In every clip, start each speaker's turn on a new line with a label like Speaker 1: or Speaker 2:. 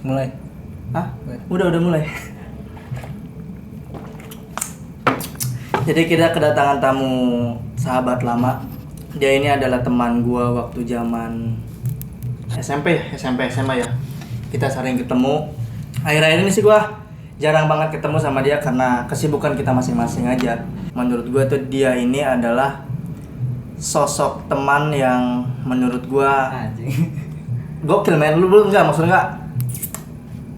Speaker 1: Mulai.
Speaker 2: Hah? Udah mulai. Jadi kita kedatangan tamu sahabat lama. Dia ini adalah teman gua waktu zaman SMP SMA ya. Kita sering ketemu. Akhir-akhir ini sih gua jarang banget ketemu sama dia karena kesibukan kita masing-masing aja. Menurut gua tuh dia ini adalah sosok teman yang menurut gua
Speaker 1: Anjing.
Speaker 2: gokil men. Lu enggak maksudnya enggak,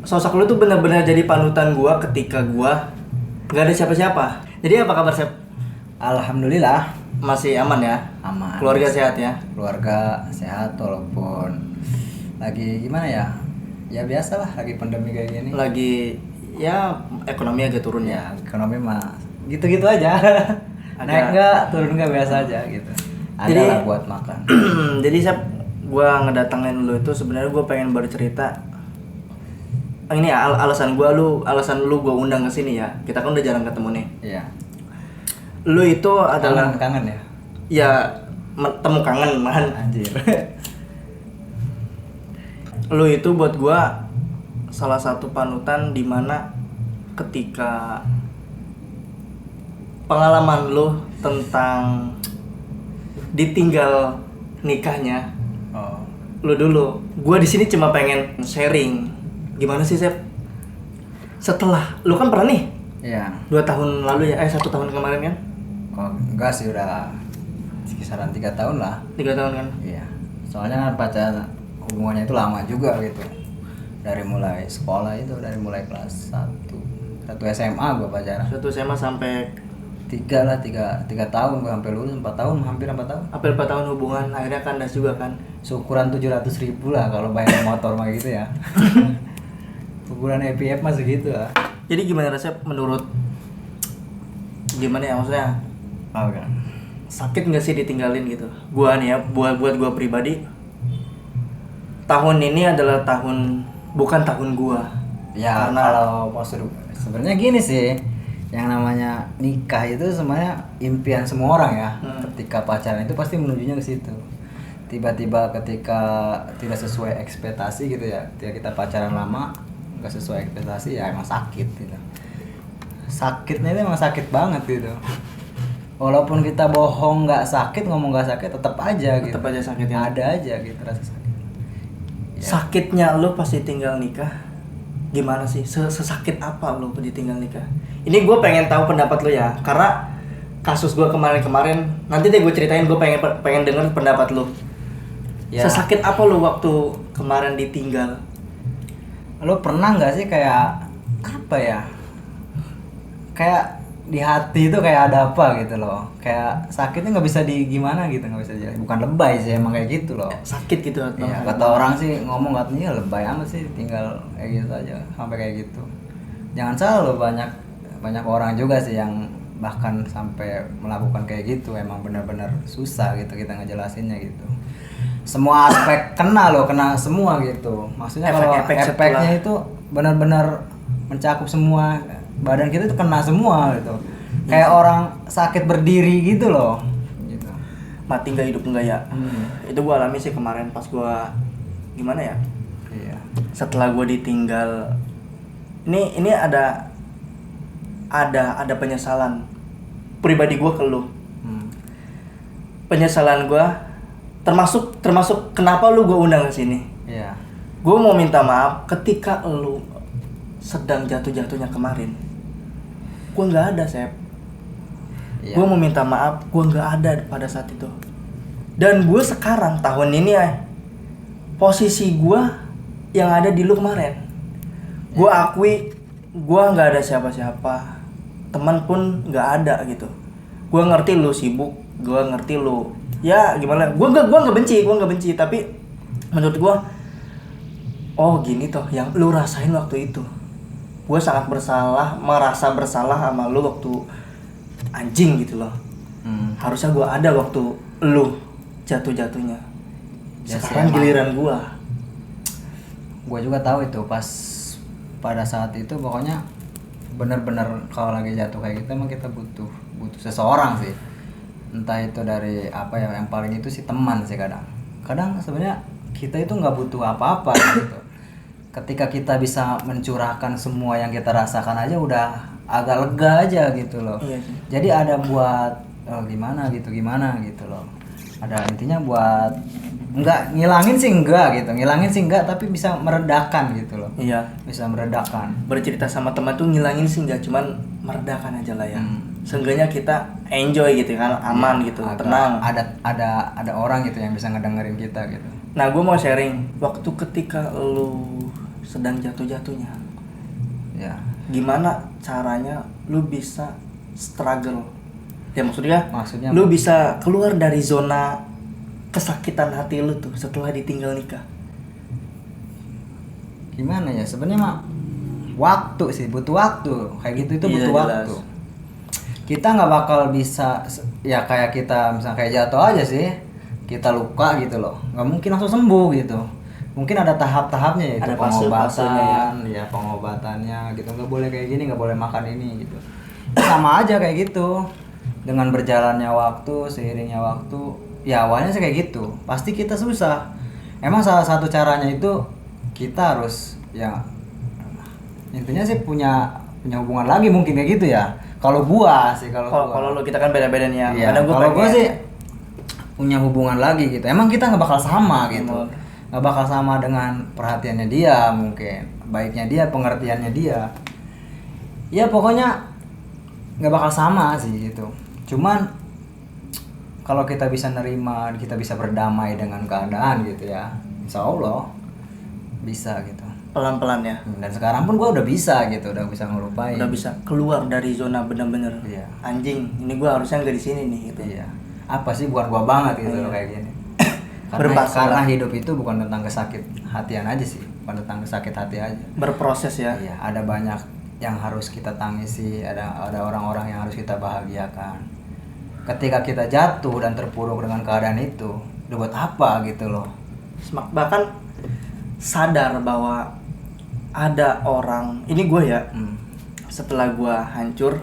Speaker 2: sosok lu tuh benar-benar jadi panutan gua ketika gua nggak ada siapa-siapa. Jadi apa kabar Sep?
Speaker 1: Alhamdulillah
Speaker 2: Masih aman ya?
Speaker 1: aman.
Speaker 2: Keluarga sehat ya?
Speaker 1: Keluarga sehat walaupun lagi gimana ya? Ya biasa lah lagi pandemi kayak gini.
Speaker 2: Lagi ya ekonomi agak turun ya.
Speaker 1: Ya ekonomi mah gitu-gitu aja. Naik enggak, turun enggak biasa aja gitu. Ada
Speaker 2: Jadi-
Speaker 1: lah buat makan.
Speaker 2: Jadi Sep, gua ngedatengin lu itu sebenarnya gua pengen bercerita. Ini ya alasan lu gua undang ke sini ya. Kita kan udah jarang ketemu nih.
Speaker 1: Iya.
Speaker 2: Lu itu adalah
Speaker 1: Kangen ya?
Speaker 2: ya temu kangen man.
Speaker 1: Anjir.
Speaker 2: Lu itu buat gua salah satu panutan di mana ketika pengalaman lu tentang ditinggal nikahnya
Speaker 1: Oh.
Speaker 2: lu dulu. Gua di sini cuma pengen sharing. Gimana sih Sep? Setelah lu kan pernah nih
Speaker 1: Iya.
Speaker 2: 2 tahun lalu ya, 1 tahun kemarin kan?
Speaker 1: Oh, enggak sih udah kisaran 3 tahun lah.
Speaker 2: 3 tahun kan?
Speaker 1: Iya. Soalnya kan pacaran hubungannya itu lama juga gitu. Dari mulai sekolah itu, dari mulai kelas 1 SMA gua pacaran.
Speaker 2: 1 SMA sampai
Speaker 1: 3 tahun gua sampai lulus 4 tahun, hampir 4 tahun.
Speaker 2: hampir 4 tahun hubungan, akhirnya kandas juga kan?
Speaker 1: Syukuran 700.000 lah kalau bayar motor mah gitu ya. Ukuran EPF mah segitu lah.
Speaker 2: Jadi gimana Sep menurut gimana ya maksudnya?
Speaker 1: Oh kan.
Speaker 2: Sakit nggak sih ditinggalin gitu? Gua nih ya, buat gua pribadi, tahun ini adalah bukan tahun gua.
Speaker 1: Ya
Speaker 2: Karena-
Speaker 1: kalau maksud sebenarnya gini sih, yang namanya nikah itu sebenarnya impian semua orang ya. Ketika pacaran itu pasti menujunya ke situ. Tiba-tiba ketika tidak sesuai ekspektasi gitu ya, ketika kita pacaran lama nggak sesuai ekspektasi ya emang sakit gitu. Sakitnya itu emang sakit banget gitu. Walaupun kita bohong nggak sakit, ngomong nggak sakit, tetap aja gitu.
Speaker 2: Tetap aja sakit ya?
Speaker 1: Ada aja gitu rasa sakit. Ya.
Speaker 2: Sakitnya lu pas ditinggal nikah gimana sih? Sesakit apa lu ditinggal nikah? Ini gue pengen tahu pendapat lu ya, karena kasus gue kemarin nanti deh gue ceritain. Gue pengen denger pendapat lu.
Speaker 1: Ya.
Speaker 2: Sesakit apa lu waktu kemarin ditinggal?
Speaker 1: Lo pernah nggak sih kayak apa ya? Kayak di hati itu kayak ada apa gitu loh. Kayak sakitnya nggak bisa gimana gitu, nggak bisa dijelasin. Bukan lebay sih emang kayak gitu loh.
Speaker 2: Sakit gitu atau?
Speaker 1: Iya, kata orang sih ngomong katanya lebay amat sih tinggal kayak gitu aja sampai kayak gitu. Jangan salah loh, banyak orang juga sih yang bahkan sampai melakukan kayak gitu. Emang benar-benar susah gitu kita ngejelasinnya gitu. Semua aspek kena semua gitu. Maksudnya kalau
Speaker 2: Efek-efek
Speaker 1: efeknya
Speaker 2: setelah-
Speaker 1: itu benar-benar mencakup semua, badan kita itu kena semua gitu. Kayak orang sakit berdiri gitu loh. Gitu.
Speaker 2: Mati nggak hidup nggak ya? Itu gue alami sih kemarin pas gue gimana ya?
Speaker 1: Iya.
Speaker 2: Setelah gue ditinggal, ini ada penyesalan pribadi gue ke lu.
Speaker 1: Hmm.
Speaker 2: Penyesalan gue termasuk kenapa lu gue undang ke sini.
Speaker 1: Iya.
Speaker 2: Gue mau minta maaf ketika lu sedang jatuh-jatuhnya kemarin. Gue nggak ada Sep.
Speaker 1: Iya.
Speaker 2: Gue mau minta maaf, gue nggak ada pada saat itu. Dan gue sekarang tahun ini ya, posisi gue yang ada di lu kemarin. Gue akui, gue nggak ada siapa-siapa, teman pun nggak ada gitu. Gue ngerti lu sibuk, gue ngerti lu ya gimana. Gue nggak benci, tapi menurut gue, oh gini toh yang lu rasain waktu itu. Gue sangat merasa bersalah sama lu waktu anjing gitu loh. Harusnya gue ada waktu lu jatuh-jatuhnya.
Speaker 1: Ya sih,
Speaker 2: Sekarang
Speaker 1: emang.
Speaker 2: giliran gue.
Speaker 1: Gue juga tahu itu pas pada saat itu pokoknya benar-benar kalau lagi jatuh kayak gitu emang kita butuh seseorang sih. Entah itu dari apa ya, yang paling itu sih teman sih kadang sebenarnya kita itu nggak butuh apa-apa gitu. ketika kita bisa mencurahkan semua yang kita rasakan aja udah agak lega aja gitu loh.
Speaker 2: Iya sih.
Speaker 1: Jadi ada buat gimana gitu loh. Ada intinya buat ngilangin sih enggak, tapi bisa meredakan gitu loh.
Speaker 2: Iya.
Speaker 1: Bisa meredakan.
Speaker 2: Bercerita sama teman tuh ngilangin sih enggak, cuman meredakan aja lah ya. Seenggaknya kita enjoy gitu kan, aman gitu, tenang.
Speaker 1: Ada orang gitu yang bisa ngedengerin kita gitu.
Speaker 2: Nah, gue mau sharing waktu ketika lu sedang jatuh-jatuhnya.
Speaker 1: Ya.
Speaker 2: Gimana caranya lu bisa struggle? Ya maksudnya lu
Speaker 1: apa?
Speaker 2: bisa keluar dari zona kesakitan hati lu tuh setelah ditinggal nikah.
Speaker 1: Gimana ya? Sebenarnya mah waktu sih, butuh waktu. Kayak gitu itu
Speaker 2: Iya,
Speaker 1: butuh
Speaker 2: jelas.
Speaker 1: waktu. Kita nggak bakal bisa ya kayak kita misalnya kayak jatuh aja sih. Kita luka gitu loh. Nggak mungkin langsung sembuh gitu. Mungkin ada tahap-tahapnya, yaitu
Speaker 2: Ada
Speaker 1: pengobatan, ya pengobatannya gitu. Nggak boleh kayak gini, nggak boleh makan ini gitu. Sama aja kayak gitu. Dengan berjalannya waktu, seiringnya waktu, ya awalnya sih kayak gitu. Pasti kita susah. Emang salah satu caranya itu kita harus ya intinya sih punya hubungan lagi mungkin kayak gitu ya. Kalau gua sih
Speaker 2: Kalau lu kita kan beda-beda nih ya.
Speaker 1: iya,
Speaker 2: Kadang
Speaker 1: kalau gua sih punya hubungan lagi gitu. Emang kita nggak bakal sama gitu. Nggak bakal sama dengan perhatiannya dia mungkin, baiknya dia, pengertiannya dia. Ya pokoknya nggak bakal sama sih gitu. Cuman kalau kita bisa nerima, kita bisa berdamai dengan keadaan gitu ya, insya Allah bisa gitu.
Speaker 2: pelan-pelan ya.
Speaker 1: Dan sekarang pun gua udah bisa gitu, udah bisa ngelupain.
Speaker 2: Udah bisa keluar dari zona bener-bener.
Speaker 1: Iya.
Speaker 2: Anjing, ini gua harusnya nggak di sini nih gitu.
Speaker 1: Iya. Apa sih bukan gua banget gitu loh kayak gini. Karena hidup itu bukan tentang kesakit hatian aja sih, bukan tentang kesakit hati aja.
Speaker 2: Berproses ya.
Speaker 1: Iya, ada banyak yang harus kita tangisi, ada orang-orang yang harus kita bahagiakan. Ketika kita jatuh dan terpuruk dengan keadaan itu, udah buat apa gitu loh.
Speaker 2: Bahkan sadar bahwa ada orang, ini gue ya, setelah gue hancur,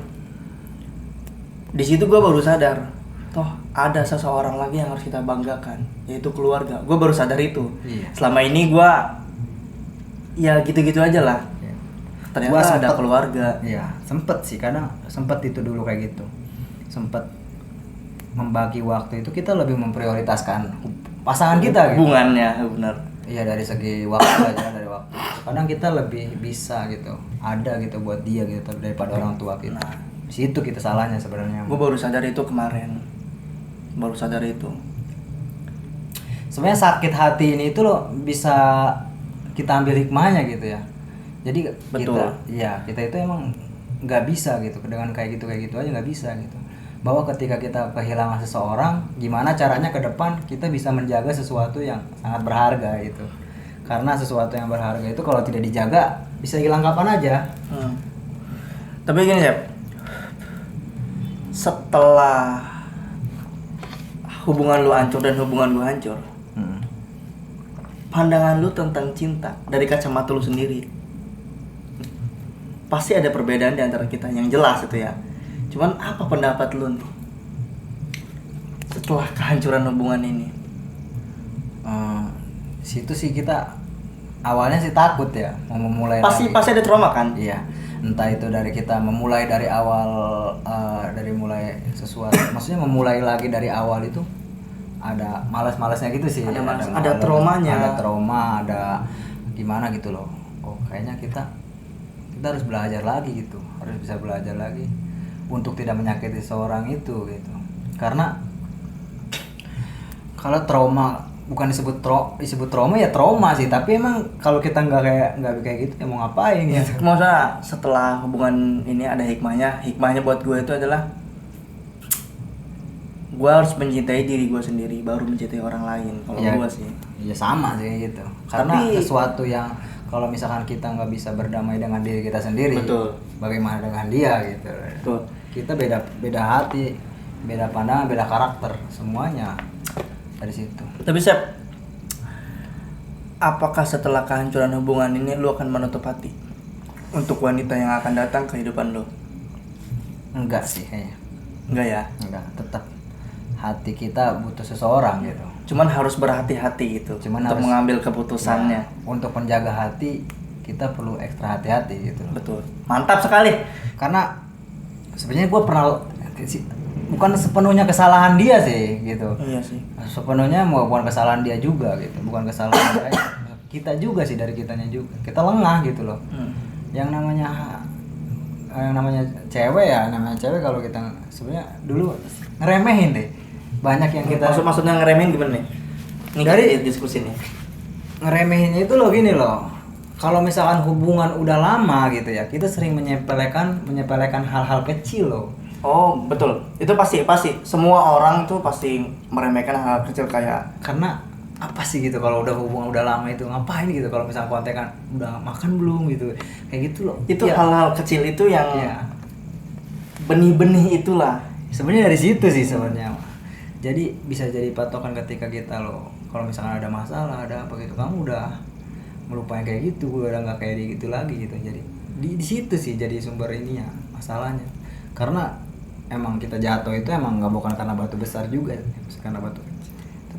Speaker 2: di situ gue baru sadar, toh ada seseorang lagi yang harus kita banggakan, yaitu keluarga. Gue baru sadar itu.
Speaker 1: Iya.
Speaker 2: Selama ini gue ya gitu-gitu aja lah.
Speaker 1: Iya.
Speaker 2: Ternyata ada keluarga.
Speaker 1: Iya, sempet sih, kadang sempet itu dulu kayak gitu. Sempet membagi waktu itu kita lebih memprioritaskan pasangan kita gitu.
Speaker 2: Hubungannya, benar.
Speaker 1: Iya, dari segi waktu aja, dari waktu. Kadang kita lebih bisa gitu, ada gitu buat dia gitu daripada orang tua kita. Di situ kita salahnya sebenarnya.
Speaker 2: Gue baru sadar itu kemarin. Baru sadar itu.
Speaker 1: Sebenarnya sakit hati ini itu loh bisa kita ambil hikmahnya gitu ya. Jadi
Speaker 2: Betul.
Speaker 1: kita itu emang nggak bisa gitu dengan kayak gitu aja nggak bisa gitu. Bahwa ketika kita kehilangan seseorang, gimana caranya ke depan kita bisa menjaga sesuatu yang sangat berharga gitu. Karena sesuatu yang berharga itu kalau tidak dijaga bisa hilang kapan aja.
Speaker 2: Tapi gini ya, setelah hubungan lu hancur dan hubungan gua hancur, pandangan lu tentang cinta dari kacamata lu sendiri pasti ada perbedaan di antara kita yang jelas itu ya. Cuman apa pendapat lu nih setelah kehancuran hubungan ini?
Speaker 1: Situ sih kita awalnya sih takut ya mau memulai
Speaker 2: Pasti ada trauma kan?
Speaker 1: Iya, entah itu dari kita memulai dari awal, dari mulai sesuatu, maksudnya memulai lagi dari awal itu ada malas-malasnya gitu sih.
Speaker 2: Ada traumanya.
Speaker 1: Ada trauma, ada gimana gitu loh. Oh kayaknya kita harus belajar lagi gitu, harus bisa belajar lagi untuk tidak menyakiti seorang itu gitu. Karena kalau trauma bukan disebut trauma ya trauma sih, tapi emang kalau kita nggak kayak gitu ya mau ngapain gitu.
Speaker 2: Maksudnya setelah hubungan ini ada hikmahnya buat gue itu adalah gue harus mencintai diri gue sendiri baru mencintai orang lain. Kalau
Speaker 1: ya,
Speaker 2: gue sih
Speaker 1: ya sama sih gitu. Karena sesuatu yang kalau misalkan kita nggak bisa berdamai dengan diri kita sendiri,
Speaker 2: betul,
Speaker 1: bagaimana dengan dia gitu.
Speaker 2: Betul.
Speaker 1: Kita beda hati, beda pandangan, beda karakter, semuanya dari situ.
Speaker 2: Tapi Sep, apakah setelah kehancuran hubungan ini lu akan menutup hati untuk wanita yang akan datang ke kehidupan lu?
Speaker 1: Enggak sih kayaknya.
Speaker 2: Enggak ya?
Speaker 1: Enggak, tetap hati kita butuh seseorang gitu.
Speaker 2: Cuman harus berhati-hati gitu. Untuk mengambil keputusannya.
Speaker 1: Ya, untuk menjaga hati kita perlu ekstra hati-hati gitu loh.
Speaker 2: Betul, mantap sekali.
Speaker 1: Karena sebenarnya gue pernah bukan sepenuhnya kesalahan dia sih gitu.
Speaker 2: Iya sih.
Speaker 1: Sepenuhnya bukan kesalahan dia juga gitu, bukan kesalahan dia, kita juga sih, dari kitanya juga. Kita lengah gitu loh. Yang namanya cewek ya, namanya cewek kalau kita sebenarnya dulu ngeremehin deh. Banyak yang kita
Speaker 2: Maksudnya ngeremehin gimana nih? Ini
Speaker 1: Dari-
Speaker 2: dari diskusi nih.
Speaker 1: ngeremehinnya itu loh gini loh. Kalau misalkan hubungan udah lama gitu ya, kita sering menyepelekan hal-hal kecil loh.
Speaker 2: Oh betul, itu pasti semua orang tuh pasti meremehkan hal kecil kayak
Speaker 1: Karena apa sih gitu, kalau udah hubungan udah lama itu ngapain gitu, kalau misalkan kontekan udah makan belum gitu, kayak gitu loh.
Speaker 2: itu
Speaker 1: Ya,
Speaker 2: hal-hal kecil itu yang
Speaker 1: ya.
Speaker 2: benih-benih itulah.
Speaker 1: Sebenarnya dari situ sih sebenarnya. Jadi bisa jadi patokan ketika kita loh, kalau misalkan ada masalah, ada apa gitu, kamu udah melupain kayak gitu, gue udah nggak kayak gitu lagi gitu. Jadi di situ sih jadi sumber ininya, masalahnya. Karena emang kita jatuh itu emang nggak bukan karena batu besar juga, karena batu kecil.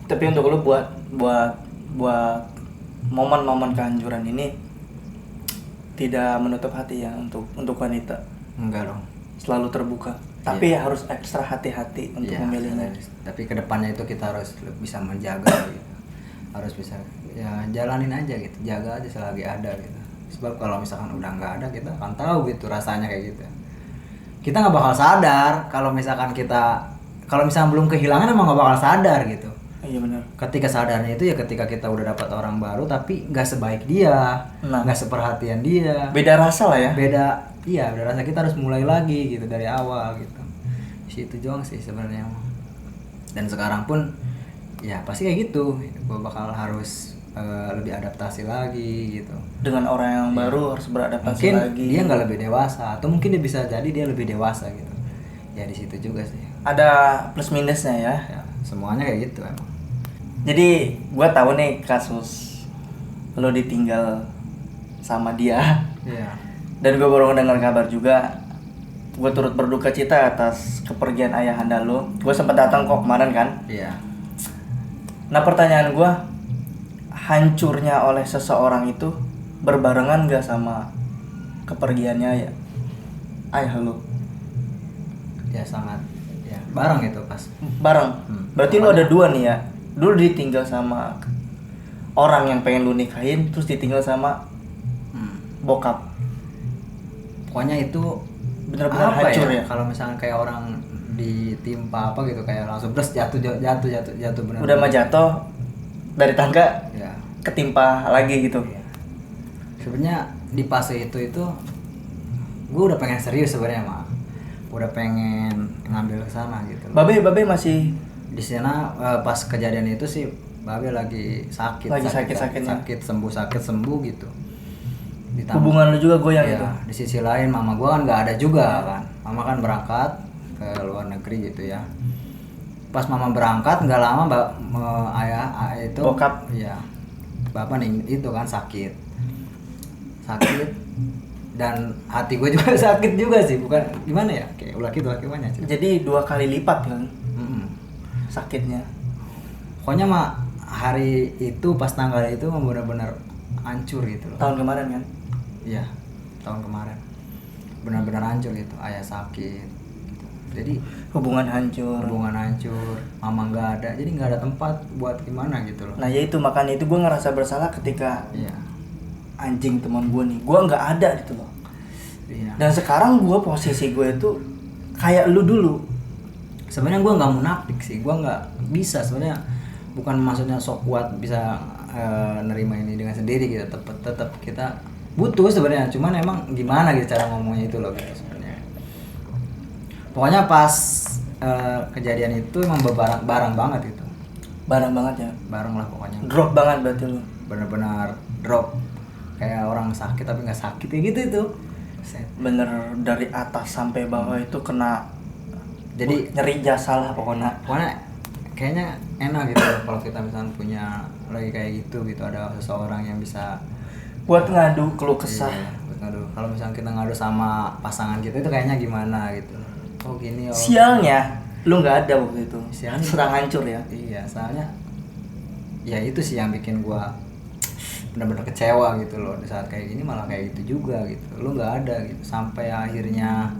Speaker 2: Tapi untuk lu buat momen-momen kehancuran ini tidak menutup hati ya untuk wanita.
Speaker 1: Enggak dong.
Speaker 2: Selalu terbuka. Tapi harus ekstra hati-hati untuk
Speaker 1: Iya,
Speaker 2: memilihnya.
Speaker 1: tapi kedepannya itu kita harus bisa menjaga gitu. Harus bisa ya jalanin aja gitu, jaga aja selagi ada gitu. Sebab kalau misalkan udah nggak ada, kita akan tahu gitu rasanya kayak gitu. Kita nggak bakal sadar kalau misalkan belum kehilangan, emang nggak bakal sadar gitu.
Speaker 2: Iya benar.
Speaker 1: Ketika sadarnya itu ya ketika kita udah dapat orang baru tapi nggak sebaik dia,
Speaker 2: Nah.
Speaker 1: nggak seperhatian dia.
Speaker 2: Beda rasa lah ya.
Speaker 1: Beda rasa, kita harus mulai lagi gitu dari awal gitu. Di situ doang sih sebenarnya. Dan sekarang pun ya pasti kayak gitu, gue bakal harus lebih adaptasi lagi gitu.
Speaker 2: Dengan orang yang baru harus beradaptasi
Speaker 1: Mungkin
Speaker 2: lagi.
Speaker 1: dia nggak lebih dewasa, atau mungkin dia bisa jadi dia lebih dewasa gitu. Ya di situ juga sih.
Speaker 2: Ada plus minusnya ya.
Speaker 1: Ya, semuanya kayak gitu emang.
Speaker 2: Jadi gua tahu nih kasus lo ditinggal sama dia.
Speaker 1: Iya.
Speaker 2: Dan gue baru mendengar kabar juga. Gue turut berduka cita atas kepergian ayahanda lo. Gue sempat datang kok kemarin kan.
Speaker 1: Iya.
Speaker 2: Nah pertanyaan gue, hancurnya oleh seseorang itu berbarengan gak sama kepergiannya ya ayah lo?
Speaker 1: Ya sangat ya bareng itu pas.
Speaker 2: Bareng. Berarti lo
Speaker 1: Pokoknya-
Speaker 2: ada dua nih ya. Dulu ditinggal sama orang yang pengen lo nikahin, terus ditinggal sama bokap.
Speaker 1: Pokoknya itu
Speaker 2: Benar-benar
Speaker 1: apa
Speaker 2: hancur ya?
Speaker 1: Kalau misalnya kayak orang ditimpa apa gitu, kayak langsung terus jatuh benar.
Speaker 2: Udah mah jatuh dari tangga
Speaker 1: Ya.
Speaker 2: ketimpa lagi gitu.
Speaker 1: Iya. Sebenarnya di fase itu gue udah pengen serius sebenarnya mah. Udah pengen ngambil ke sana gitu.
Speaker 2: Babe masih
Speaker 1: Di sana pas kejadian itu sih Babe lagi sakit.
Speaker 2: Lagi sakit-sakitnya.
Speaker 1: Sakit sembuh gitu. Ditambah-
Speaker 2: hubungan lu juga goyang
Speaker 1: Iya,
Speaker 2: gitu.
Speaker 1: di sisi lain mama gua kan nggak ada juga kan. Mama kan berangkat ke luar negeri gitu ya. Pas mama berangkat nggak lama ayah itu
Speaker 2: Bokap.
Speaker 1: iya, bapak nih itu kan sakit dan hati gue juga sakit juga sih, bukan gimana ya, kayak ulah gitu gimana ya.
Speaker 2: Jadi 2 kali lipat kan
Speaker 1: Mm-mm.
Speaker 2: sakitnya.
Speaker 1: Pokoknya mah hari itu pas tanggal itu mah benar-benar hancur gitu loh.
Speaker 2: Tahun kemarin kan.
Speaker 1: Iya, tahun kemarin benar-benar hancur gitu, ayah sakit gitu. Jadi
Speaker 2: Hubungan hancur.
Speaker 1: mama nggak ada, jadi nggak ada tempat buat gimana gitu loh.
Speaker 2: Nah ya itu makanya itu gue ngerasa bersalah ketika
Speaker 1: Iya,
Speaker 2: anjing teman gue nih, gue nggak ada gitu loh.
Speaker 1: iya.
Speaker 2: Dan sekarang gue posisi gue itu kayak lu dulu.
Speaker 1: Sebenarnya gue nggak munafik sih, gue nggak bisa sebenarnya, bukan maksudnya sok kuat bisa nerima ini dengan sendiri gitu. Tetap kita butuh sebenarnya, cuman emang gimana gitu cara ngomongnya itu loh gitu sebenarnya. Pokoknya pas kejadian itu emang bareng banget gitu,
Speaker 2: Barang banget ya.
Speaker 1: bareng lah pokoknya.
Speaker 2: Drop banget berarti lu.
Speaker 1: Benar-benar drop, kayak orang sakit tapi nggak sakit kayak gitu itu. Set.
Speaker 2: Bener dari atas sampai bawah itu kena.
Speaker 1: Jadi
Speaker 2: Nyeri jasa lah pokoknya.
Speaker 1: pokoknya kayaknya enak gitu loh kalau kita misalnya punya lagi kayak gitu ada seseorang yang bisa
Speaker 2: Buat ngadu keluh kesah.
Speaker 1: iya, buat ngadu. Kalau misalnya kita ngadu sama pasangan kita itu kayaknya gimana gitu, oh gini oh
Speaker 2: Sialnya lu nggak ada waktu itu.
Speaker 1: Sialnya.
Speaker 2: Sedang hancur ya.
Speaker 1: iya, soalnya ya itu sih yang bikin gua benar-benar kecewa gitu loh di saat kayak gini, malah kayak gitu juga gitu, lu nggak ada gitu sampai akhirnya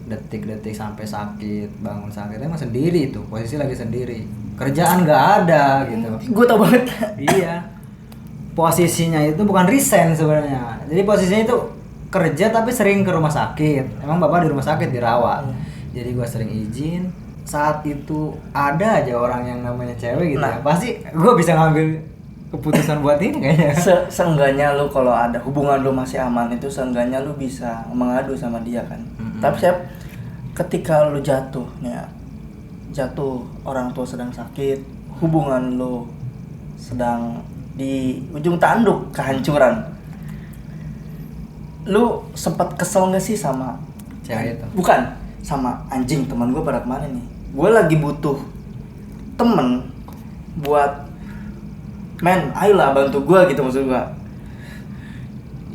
Speaker 1: detik-detik sampai sakit, bangun sakit emang sendiri tuh, posisi lagi sendiri, kerjaan nggak ada gitu.
Speaker 2: Gue tau banget.
Speaker 1: Iya, posisinya itu bukan resign sebenarnya, jadi posisinya itu kerja tapi sering ke rumah sakit, emang bapak di rumah sakit dirawat. Jadi gue sering izin, saat itu ada aja orang yang namanya cewek gitu ya, pasti gue bisa ngambil keputusan buat ini kayaknya.
Speaker 2: Seenggaknya lu kalau ada hubungan lu masih aman itu, seenggaknya lu bisa mengadu sama dia kan. Tapi ketika lu jatuh orang tua sedang sakit, hubungan lu sedang di ujung tanduk kehancuran, lu sempat kesel gak sih sama
Speaker 1: cewek itu?
Speaker 2: Bukan, sama anjing teman gue pada kemana nih, gue lagi butuh temen buat men, ayolah bantu gue gitu, maksud gue.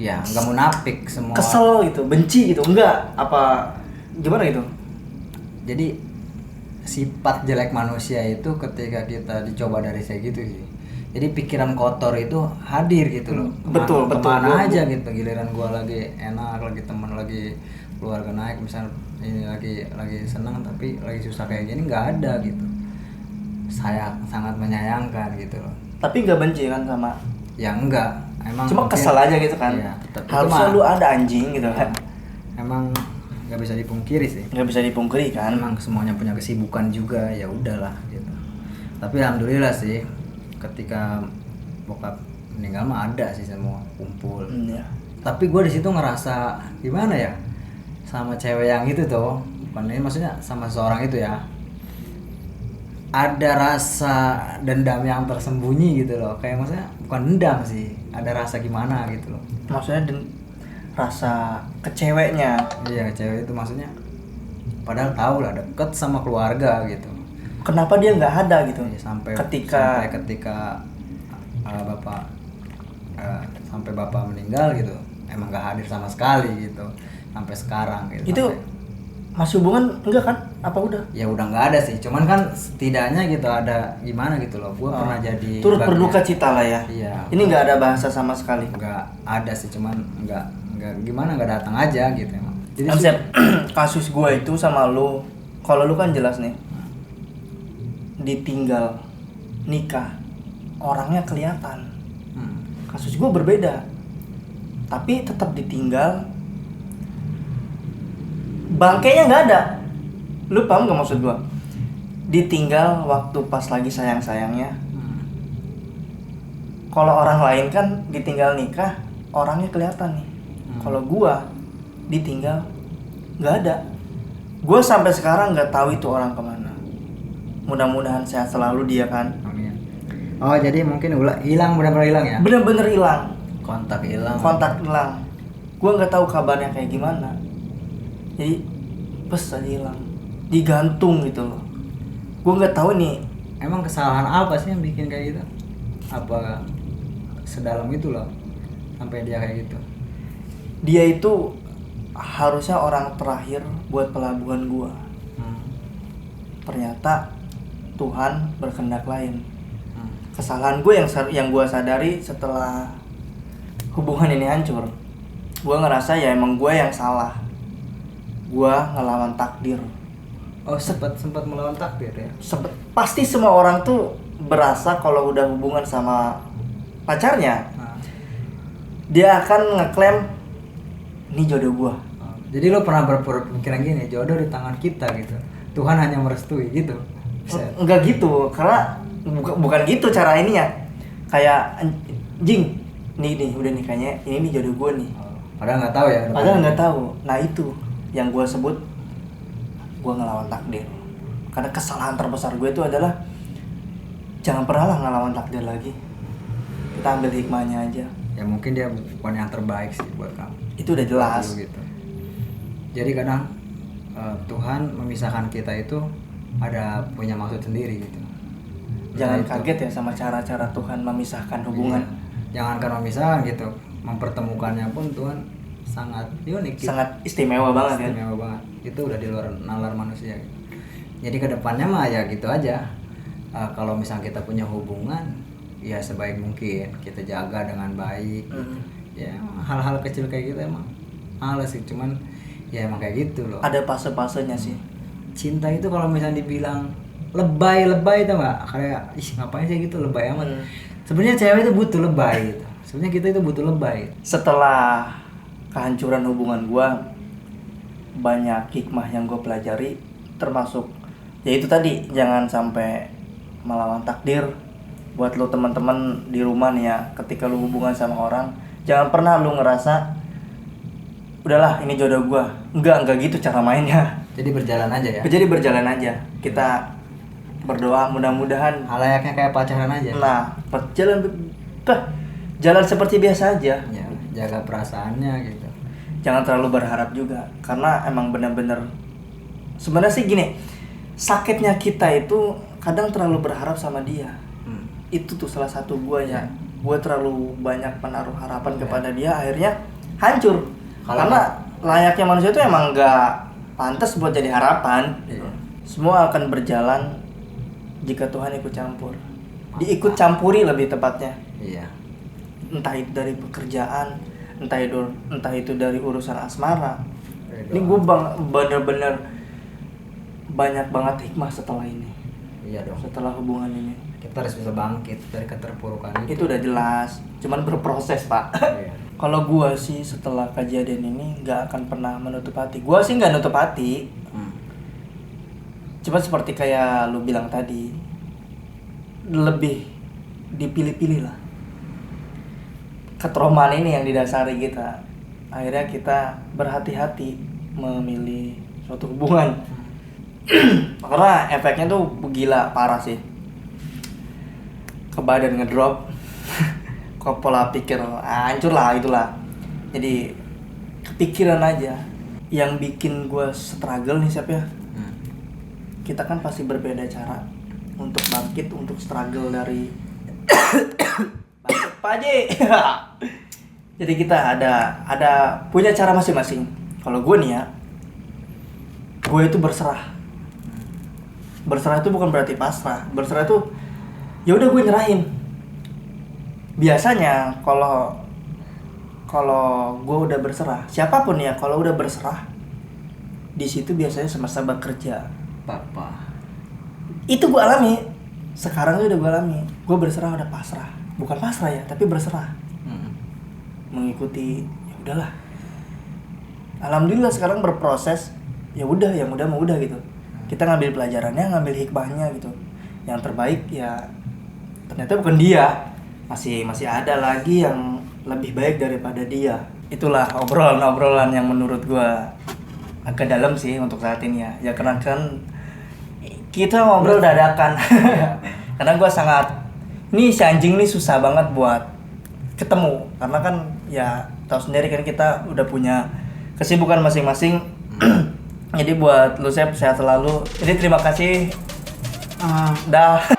Speaker 1: Ya, nggak munafik semua.
Speaker 2: Kesel gitu, benci gitu, enggak apa gimana gitu.
Speaker 1: Jadi sifat jelek manusia itu ketika kita dicoba dari saya gitu sih. Jadi pikiran kotor itu hadir gitu loh.
Speaker 2: Betul.
Speaker 1: Kemana aja gitu, giliran gua lagi enak, lagi teman, lagi keluarga naik, misalnya ini lagi senang tapi lagi susah kayak gini nggak ada gitu. Saya sangat menyayangkan gitu loh.
Speaker 2: Tapi nggak benci kan sama?
Speaker 1: Ya enggak, emang
Speaker 2: cuma
Speaker 1: mungkin,
Speaker 2: kesel aja gitu kan.
Speaker 1: Iya,
Speaker 2: harusnya lu ada anjing gitu kan.
Speaker 1: Emang nggak bisa dipungkiri sih.
Speaker 2: Nggak bisa dipungkiri kan.
Speaker 1: Emang semuanya punya kesibukan juga, ya udahlah gitu. Tapi alhamdulillah sih, ketika bokap meninggal mah ada sih semua kumpul.
Speaker 2: Iya.
Speaker 1: Tapi gue di situ ngerasa gimana ya, sama cewek yang itu tuh, bukan ini maksudnya sama seorang itu ya. Ada rasa dendam yang tersembunyi gitu loh, kayak maksudnya bukan dendam sih, ada rasa gimana gitu loh.
Speaker 2: Maksudnya rasa keceweknya.
Speaker 1: Iya, cewek itu maksudnya padahal tahu lah deket sama keluarga gitu.
Speaker 2: Kenapa dia nggak ada gitu?
Speaker 1: Ya, sampai ketika bapak meninggal gitu, emang nggak hadir sama sekali gitu sampai sekarang gitu.
Speaker 2: Itu masih hubungan enggak kan? Apa udah?
Speaker 1: Ya udah nggak ada sih, cuman kan setidaknya gitu ada gimana gitu loh. Gue pernah jadi
Speaker 2: turut berduka cita lah ya.
Speaker 1: Iya.
Speaker 2: Ini nggak ada bahasa sama sekali.
Speaker 1: Nggak ada sih, cuman nggak gimana, nggak datang aja gitu emang. Jadi
Speaker 2: kasus gue itu sama lu, kalau lu kan jelas nih ditinggal nikah, orangnya kelihatan. Kasus gue berbeda, tapi tetap ditinggal, bangkainya nggak ada. Lu paham gak maksud gue? Ditinggal waktu pas lagi sayang-sayangnya. Kalau orang lain kan ditinggal nikah, orangnya kelihatan nih. Kalau gue ditinggal nggak ada. Gue sampai sekarang nggak tahu itu orang kemana. Mudah-mudahan sehat selalu dia kan.
Speaker 1: Amin. Oh jadi mungkin hilang, benar-benar hilang ya?
Speaker 2: Bener-bener hilang.
Speaker 1: Kontak hilang.
Speaker 2: Gue nggak tahu kabarnya kayak gimana. Jadi aja hilang, digantung gitu loh. Gue nggak tahu nih.
Speaker 1: Emang kesalahan apa sih yang bikin kayak gitu? Apa sedalam itu loh sampai dia kayak gitu?
Speaker 2: Dia itu harusnya orang terakhir buat pelabuhan gue. Ternyata Tuhan berkehendak lain. Kesalahan gue yang gue sadari setelah hubungan ini hancur, gue ngerasa ya emang gue yang salah. Gue ngelawan takdir.
Speaker 1: Oh sempat melawan takdir ya?
Speaker 2: Pasti semua orang tuh berasa kalau udah hubungan sama pacarnya, dia akan ngeklaim ini jodoh gue.
Speaker 1: Jadi lo pernah berpikiran gini, jodoh di tangan kita gitu, Tuhan hanya merestui gitu?
Speaker 2: Enggak gitu, karena bukan gitu cara ininya. Kayak anjing, nih udah nikahnya, ini jodoh gue nih.
Speaker 1: Padahal nggak tahu ya?
Speaker 2: Padahal nggak tahu. Nah itu yang gue sebut gue ngelawan takdir. Karena kesalahan terbesar gue itu adalah jangan pernah lah ngelawan takdir lagi. Kita ambil hikmahnya aja.
Speaker 1: Ya mungkin dia bukan yang terbaik sih buat kamu.
Speaker 2: Itu udah jelas.
Speaker 1: Gitu. Jadi kadang Tuhan memisahkan kita itu ada punya maksud sendiri gitu.
Speaker 2: Jangan kaget ya sama cara-cara Tuhan memisahkan hubungan.
Speaker 1: Iya. Jangankan memisahkan gitu, mempertemukannya pun Tuhan sangat unik. Gitu.
Speaker 2: Sangat istimewa banget kan.
Speaker 1: Istimewa banget. Itu udah di luar nalar manusia. Gitu. Jadi kedepannya mah ya gitu aja. Kalau misalnya kita punya hubungan, ya sebaik mungkin kita jaga dengan baik gitu. Ya hal-hal kecil kayak gitu emang males sih, cuman ya emang kayak gitu loh.
Speaker 2: Ada fase-fasenya sih.
Speaker 1: Cinta itu kalau misalnya dibilang lebay tuh nggak, kayak ih ngapain sih gitu, lebay amat. Sebenarnya cewek itu butuh lebay gitu. Sebenarnya kita itu butuh lebay.
Speaker 2: Setelah kehancuran hubungan gua, banyak hikmah yang gue pelajari, termasuk ya itu tadi, jangan sampai melawan takdir. Buat lo teman-teman di rumah nih ya, ketika lo hubungan sama orang, jangan pernah lo ngerasa udahlah ini jodoh gua. Enggak gitu cara mainnya.
Speaker 1: Jadi berjalan aja ya.
Speaker 2: Jadi berjalan aja. Kita berdoa mudah-mudahan
Speaker 1: Halayaknya kayak pacaran aja.
Speaker 2: nah jalan seperti biasa aja.
Speaker 1: Ya, jaga perasaannya gitu.
Speaker 2: Jangan terlalu berharap juga, karena emang benar-benar sebenarnya sih gini, sakitnya kita itu kadang terlalu berharap sama dia. Itu tuh salah satu gua ya. Gua terlalu banyak menaruh harapan kepada dia, akhirnya hancur. Karena layaknya manusia itu emang nggak pantas buat jadi harapan. Semua akan berjalan jika Tuhan ikut campur. Diikut campuri lebih tepatnya.
Speaker 1: Iya.
Speaker 2: Entah itu dari pekerjaan, entah itu dari urusan asmara. Ini gue bener-bener banyak banget hikmah setelah ini.
Speaker 1: Iya dong.
Speaker 2: Setelah hubungan ini.
Speaker 1: Kita harus bisa bangkit dari keterpurukan itu.
Speaker 2: Itu udah jelas, cuman berproses pak.
Speaker 1: Iya.
Speaker 2: Kalau gue sih setelah kejadian ini nggak akan pernah menutup hati. Gue sih nggak nutup hati. Cuma seperti kayak lu bilang tadi, lebih dipilih-pilih lah. Ketraumaan ini yang didasari kita. Akhirnya kita berhati-hati memilih suatu hubungan. Karena efeknya tuh gila, parah sih. Ke badan ngedrop, ke pola pikir hancur lah, itulah. Jadi kepikiran aja. Yang bikin gue struggle nih siapa ya? Kita kan pasti berbeda cara untuk bangkit, untuk struggle dari bangkit Pak Haji. Jadi kita ada punya cara masing-masing. Kalau gue nih ya, gue itu berserah. Berserah itu bukan berarti pasrah. Berserah itu ya udah gue nyerahin. Biasanya kalau gue udah berserah, siapapun ya kalau udah berserah, di situ biasanya semesta bekerja.
Speaker 1: Papa.
Speaker 2: Itu gue alami. Sekarang itu udah gue alami. Gue berserah udah pasrah. Bukan pasrah ya, tapi berserah. Mengikuti ya udahlah. Alhamdulillah sekarang berproses. Ya udah, yang udah mau udah gitu. Kita ngambil pelajarannya, ngambil hikmahnya gitu. Yang terbaik ya ternyata bukan dia. Masih ada lagi yang lebih baik daripada dia. Itulah obrolan yang menurut gue agak dalam sih untuk saat ini ya. Ya karena kan kita ngobrol dadakan. Karena gue ini si anjing nih susah banget buat ketemu. Karena kan ya tahu sendiri kan kita udah punya kesibukan masing-masing. Jadi buat lu sehat selalu. Jadi terima kasih. Dah.